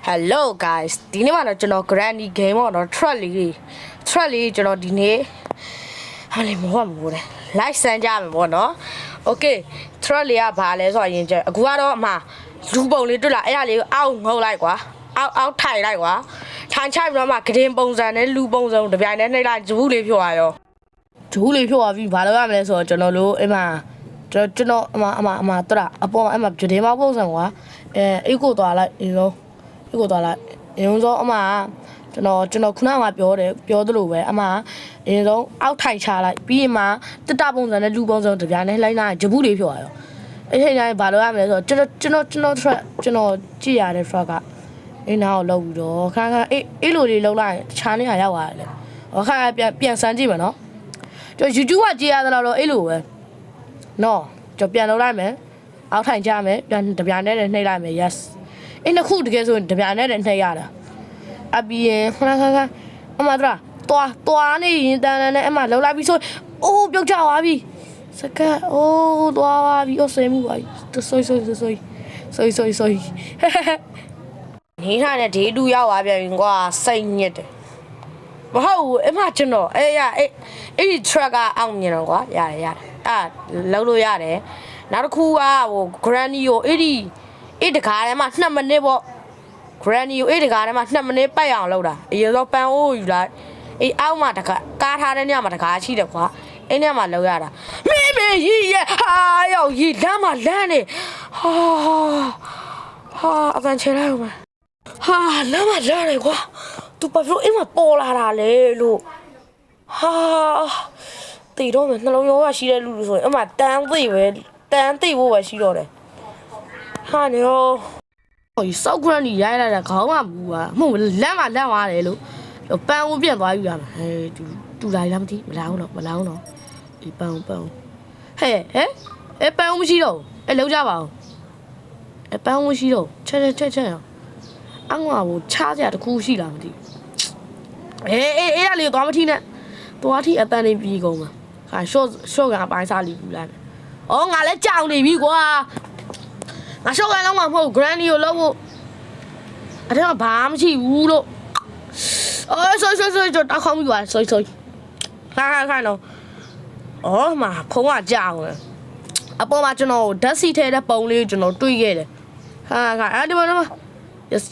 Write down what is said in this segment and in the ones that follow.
Hello guys ဒီနေ့မှာတော့ကျွန်တော် Granny game ပေါ့နော် truck လေးကျွန်တော်ဒီနေ့ဟာလေမဟုတ်ဘူးလေ like စမ်းကြမယ်ပေါ့နော် Okay truck လေးကဘာလဲဆိုတော့ရင်ကျအခုကတော့အမှလူပုံလေးတွေ့လာအဲ့ဒါလေးကိုအောက်ငုတ်လိုက်ကွာအောက်ထိုင်လိုက်ကွာထိုင်ချိုက်ပြီးတော့မှဂရင်ပုံစံနဲ့လူပုံစံတပြိုင်တည်းနှိပ်လိုက်ဂျူးလေးဖြို့သွားရောဂျူးလေးဖြို့သွားပြီးဘာလုပ်ရမလဲဆိုတော့ကျွန်တော်တို့အဲ့မှာကျွန်တော်အမတရအပေါ်မှာအဲ့မှာဂျဒင်းမပုံစံကွာအဲ့ကိုသွားလိုက်ဒီလိုအဲ့ကိုသွားလိုက်အရင်ဆုံးအမကျွန်တော်ခုနကပြောသလိုပဲအမအရင်ဆုံးအောက်ထိုင်ချလိုက်ပြီးရင်မှတက်တာပုံစံနဲ့လူပုံစံတပြားနဲ့လိုက်လိုက်ဂျဘူးလေးဖြော်ရရောအဲ့ဒီတိုင်းဘာလို့ရမလဲဆိုတော့ကျွန်တော် track ကျွန်တော်ကြည့်ရတဲ့ track ကအဲ့နာကိုလောက်ပြီးတော့ခါအဲ့လိုလေးလောက်လိုက်ခြားနေရရောက်သွားတယ်ဟောခါပြန်စမ်းကြည့်မယ်နော်ကျွန်တော် YouTube ကကြည့်ရတဲ့တော့အဲ့လိုပဲနော်ကျွန်တော်ပြန်လောက်လိုက်မယ်အောက်ထိုင်ကြမယ်ပြန်တပြားနဲ့နှိပ်လိုက်မယ် yes အဲ့နှစ်ခုတကယ်ဆိုရင်တပြားနဲ့နှိပ်ရတာအပြီးရင်ခါအမတို့တွားနေရင်တန်းနဲ့အမလောက်လိုက်ပြီးဆိုအိုးပြုတ်ကြသွားပြီစကအိုးတွားသွားပြီအဆေးမှုပါဆွေနေထားတဲ့ဒေးတူရောက်သွားပြန်ပြီကွာစိတ်ညစ်တယ်မဟုတ်ဘူးအမကျွန်တော်အဲ့ဒီ track ကအောင်မြင်တော့ကွာရတယ်အဲ့လောက်လို့ရတယ်နောက်တစ်ခုကဟို Granny ကိုအဲ့တကားထဲမှာ2မိနစ်ပေါ့ Granny ကိုအဲ့တကားထဲမှာ2မိနစ်ပတ်အောင်လုပ်တာအရင်ဆုံးပန်းအိုးယူလိုက်အဲ့အောက်မှာတကားထားတဲ့နေရာမှာတကားရှိတယ်ကွာအဲ့နေရာမှာလောက်ရတာမင်းရီရဲ့ဟာရောက်ရီလမ်းမှာလမ်းနေဟာအကန်ချေလိုက်ဦးမဟာလမ်းမှာလမ်းနေကွာသူဘာလို့အိမ်မှာပေါ်လာတာလဲလို့ဟာတီတော့မယ်နှလုံးရောရှိတဲ့လူဆိုရင်အမှတန်းသိဖို့ပဲရှိတော့တယ်ဟာနေရောဟိုစောက် Granny ရိုက်လိုက်တာခေါင်းကဘူးပါမဟုတ်လမ်းမှာလမ်းသွားတယ်လို့ပန်းဦးပြန်သွားယူရမှာဟဲ့တူလာလားမသိမလာဘူးတော့ဒီပန်းဦးဟဲ့ပန်းဦးမရှိတော့လောက်ကြပါဦးပန်းဦးမရှိတော့ချက်အောင်အငွာကိုချားကြတခုရှိလားမသိအဲ့ဒါလေးသွားမထီးနဲ့သွားထီးအတန်နေပြီးကုန်မှာခါရှော့ကအပိုင်းစားလီပူလိုက်အော်ငါလည်းကြောင်နေပြီကွာငါရှော့ကလုံးမှာမဟုတ် Granny ကိုလောက်ဖို့အဲ့ဒါဘာမှမရှိဘူးလို့အော်ဆိုတောက်ခေါင်းပြီကွာဆိုခါနော်အော်မှာဖုံးကကြောင်တယ်အပေါ်မှာကျွန်တော်ဓာတ်စီထဲတဲ့ပုံလေးကျွန်တော်တွေ့ခဲ့တယ်ခါအဲ့ဒီမှာyes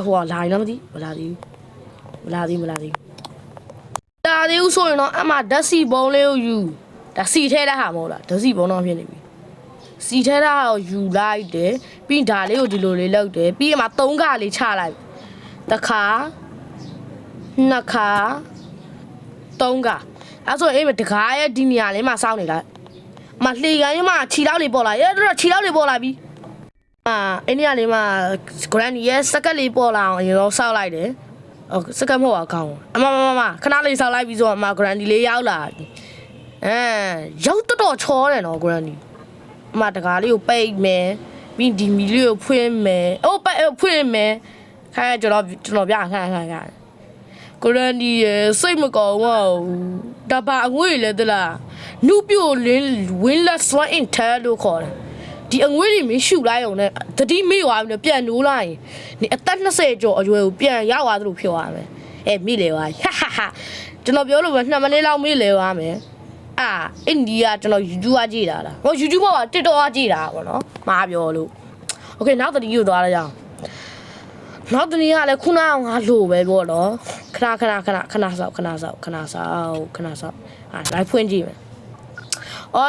ဟိုလာရင်မသိမလာသေးဘူးဆိုရင်တော့အမဓာတ်စီပုံလေးကိုယူဓာတ်စီထဲတဲ့ဟာမဟုတ်လားဓာတ်စီပုံတော့ဖြစ်နေပြီစီထဲတာကိုယူလိုက်တယ်ပြီးဒါလေးကိုဒီလိုလေးလောက်တယ်ပြီးရင်မှ3ခါလေးချလိုက်တစ်ခါနှစ်ခါ3ခါအဲ့ဆိုအေးတကားရဲ့ဒီနေရာလေးမှာစောင်းနေလိုက်မလှေကန်ရင်မှခြေထောက်လေးပေါ်လာရဲ့တော့ခြေထောက်လေးပေါ်လာပြီအဲ့နေရာလေးမှာ Granny ရဲ့စကတ်လေးပေါ်လာအောင်အရင်တော့စောက်လိုက်တယ်စကတ်မဟုတ်ပါကောင်းအမခဏလေးစောက်လိုက်ပြီးဆိုတော့အမ Granny လေးရောက်လာရောက်တော့ချောတယ်နော် Granny အမတကားလေးကိုပိတ်မယ်ပြီးဒီမီလေးကိုဖွင့်မယ်ဖွင့်မယ်ခါကျွန်တော်ပြခါGranny ရဲ့စိတ်မကောင်းပါဘူးတပါအငွေလေတလားနုပြိုလင်းဝင်းလက်စွမ်းအင်ထဲလို့ခေါ်တယ်ဒီအငွေတွေမရှူလိုက်အောင်နဲ့တတိမေ့သွားပြီပြန်နိုးလိုက်ရင်နေအသက်20ကျော်အရွယ်ကိုပြန်ရောက်သွားသလိုဖြစ်သွားမယ်မိလေပါဟာကျွန်တော်ပြောလို့ပဲ2မိနစ်လောက်မိလေသွားမယ်အိန္ဒိယကျွန်တော် YouTube ကကြည့်တာလားဟို YouTube က TikTok ကကြည့်တာပေါ့နော်မှားပြောလို့ Okay နောက်တတိကိုသွားရအောင်နောက်တနည်းကလည်းခုနကငါလိုပဲပေါ့နော်ခဏစောက်လိုက်ဖွင့်ကြည့်မယ်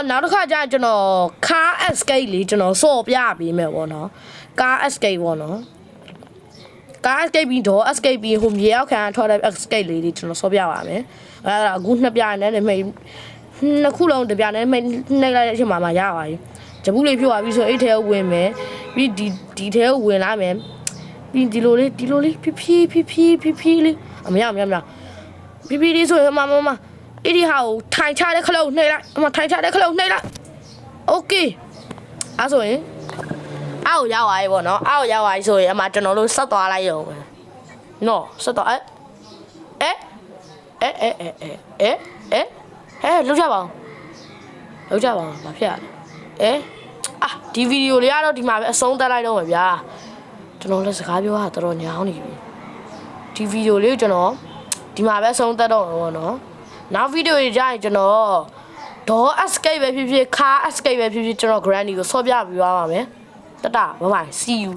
နောက်တစ်ခါကျရင်ကျွန်တော် car escape လေးကျွန်တော်စော့ပြပေးမယ်ပေါ့နော် car escape ပေါ့နော် car escape ပြီးတော့ escape ပြီးဟိုမြေရောက်ခံထွက်တဲ့ escape လေးတွေကျွန်တော်စော့ပြပါမယ်အဲ့ဒါအခုနှစ်ပြနဲ့နှစ်ခုလုံးတစ်ပြနဲ့နှိပ်လိုက်တဲ့အချိန်မှာရပါပြီဂျပူးလေးဖြို့သွားပြီဆိုအိတ်ထဲကိုဝင်မယ်ပြီးဒီထဲကိုဝင်လာမယ်ပြီးဒီလိုလေးဖြည်းလေးမရဖြည်းလေးဆိုရင်မအဲ့ဒီဟာကိုထိုင်ချတဲ့ခလုတ်နှိပ်လိုက်ထိုင်ချတဲ့ခလုတ်နှိပ်လိုက်โอเคအဲ့ဆိုရင်အောက်ရောက်သွားပြီပေါ့နော်အောက်ရောက်သွားပြီဆိုရင်အမကျွန်တော်တို့ဆက်သွားလိုက်ရုံပဲနော်ဆက်သွားလောက်ကြပါအောင်ဘာဖြစ်ရလဲဒီဗီဒီယိုလေးကတော့ဒီမှာပဲအဆုံးသတ်လိုက်တော့မယ်ဗျာ ကျွန်တော်လည်းစကားပြောတာတော်တော်ညောင်းနေပြီဒီဗီဒီယိုလေးကိုကျွန်တော်ဒီမှာပဲဆုံးသက်တော့မှာပေါ့နော်နောက်ဗီဒီယိုတွေကြရင်ကျွန်တော်ဒေါ် escape ပဲဖြစ်ဖြစ်ခါ escape ပဲဖြစ်ဖြစ်ကျွန်တော် granny ကိုဆော့ပြပြီးသွားပါမယ်တတ bye bye see you